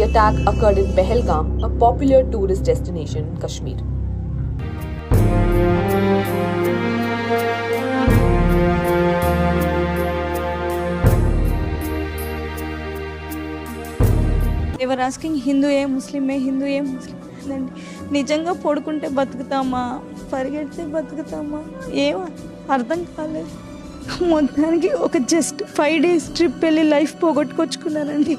The attack occurred in Pahalgam, a popular tourist destination in Kashmir. They were asking Hindu ఏ ముస్లిమే హిందూ ఏ ముస్లిం అండి. నిజంగా పడుకుంటే బతుకుతామా, పరిగెడితే బతుకుతామా, ఏం అర్థం కాలేదు. మొత్తానికి ఒక జస్ట్ 5 days ట్రిప్ వెళ్ళి life పోగొట్టుకొచ్చుకున్నానండి.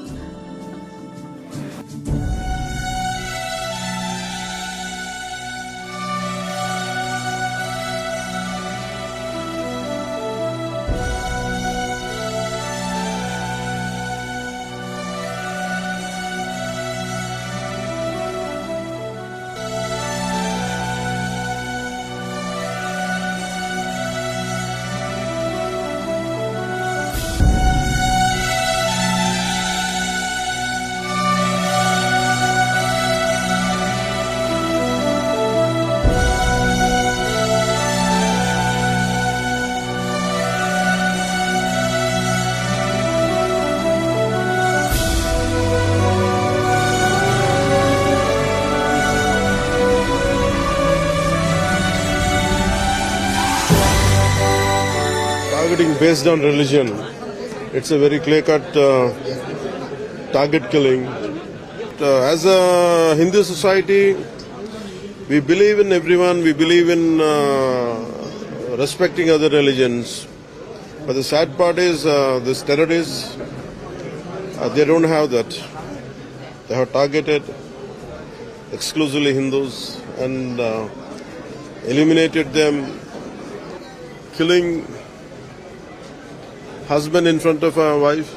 Targeting based on religion, it's a very clear-cut target killing. As a Hindu society, we believe in everyone, we believe in respecting other religions. But the sad part is these terrorists, they don't have that. They have targeted exclusively Hindus and eliminated them, killing husband in front of a wife,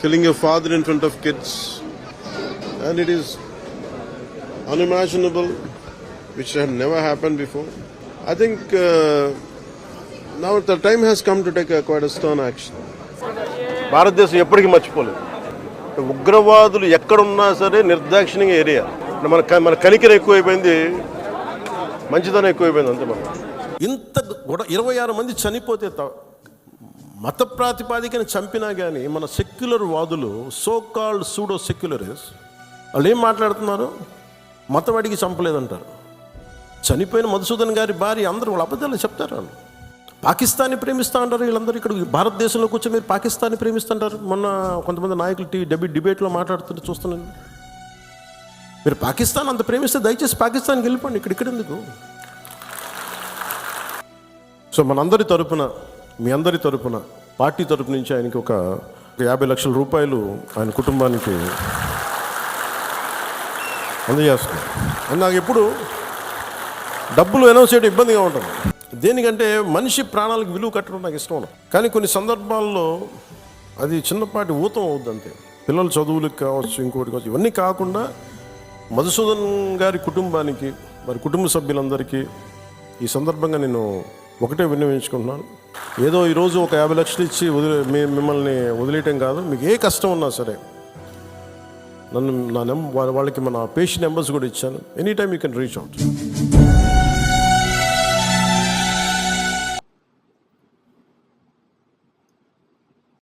killing your father in front of kids, and it is unimaginable, which had never happened before. I think now the time has come to take quite a stern action. భారతదేశం ఎప్పటికీ మర్చిపోలేదు. ఉగ్రవాదులు ఎక్కడున్నా సరే నిర్దాక్షిణ్యంగా area. మన కనికర ఎక్కువైపోయింది, మంచిదనం ఎక్కువైపోయింది అంతే. మనం ఇంత 26 మంది చనిపోతే మత ప్రాతిపాదికను చంపినా కానీ మన సెక్యులర్ వాదులు, సో కాల్డ్ సూడో సెక్యులరిస్ట్, వాళ్ళు ఏం మాట్లాడుతున్నారు? మతవాడికి చంపలేదంటారు. చనిపోయిన మధుసూదన్ గారి భార్య అందరూ వాళ్ళు అబద్ధాలు చెప్తారు. వాళ్ళు పాకిస్తాన్ని ప్రేమిస్తూ అంటారు. వీళ్ళందరూ ఇక్కడ భారతదేశంలో కూర్చొని మీరు పాకిస్తాన్ని ప్రేమిస్తుంటారు. మొన్న కొంతమంది నాయకులు డిబేట్లో మాట్లాడుతుంటే చూస్తున్నాను. మీరు పాకిస్తాన్ అంత ప్రేమిస్తే దయచేసి పాకిస్తాన్కి వెళ్ళిపోండి, ఇక్కడ ఎందుకు? సో మనందరి తరపున, మీ అందరి తరపున, పార్టీ తరపు నుంచి ఆయనకి ఒక 50 లక్షల రూపాయలు ఆయన కుటుంబానికి అందజేస్తున్నాం. అని నాకు ఎప్పుడు డబ్బులు అనౌన్స్ చేయడం ఇబ్బందిగా ఉంటుంది. దేనికంటే మనిషి ప్రాణాలకు విలువ కట్టడం నాకు ఇష్టం ఉండదు. కానీ కొన్ని సందర్భాల్లో అది చిన్నపాటి ఊతం అవుద్ది అంతే. పిల్లల చదువులకు కావచ్చు, ఇంకోటి కావచ్చు. ఇవన్నీ కాకుండా మధుసూదన్ గారి కుటుంబానికి, వారి కుటుంబ సభ్యులందరికీ ఈ సందర్భంగా నేను ఒకటే విన్నవించుకుంటున్నాను. ఏదో ఈరోజు ఒక 50 లక్షలు ఇచ్చి మిమ్మల్ని వదిలేయటం కాదు. మీకు ఏ కష్టం ఉన్నా సరే వాళ్ళకి మన పేషెంట్ నెంబర్స్ కూడా ఇచ్చాను. Any time you can reach out.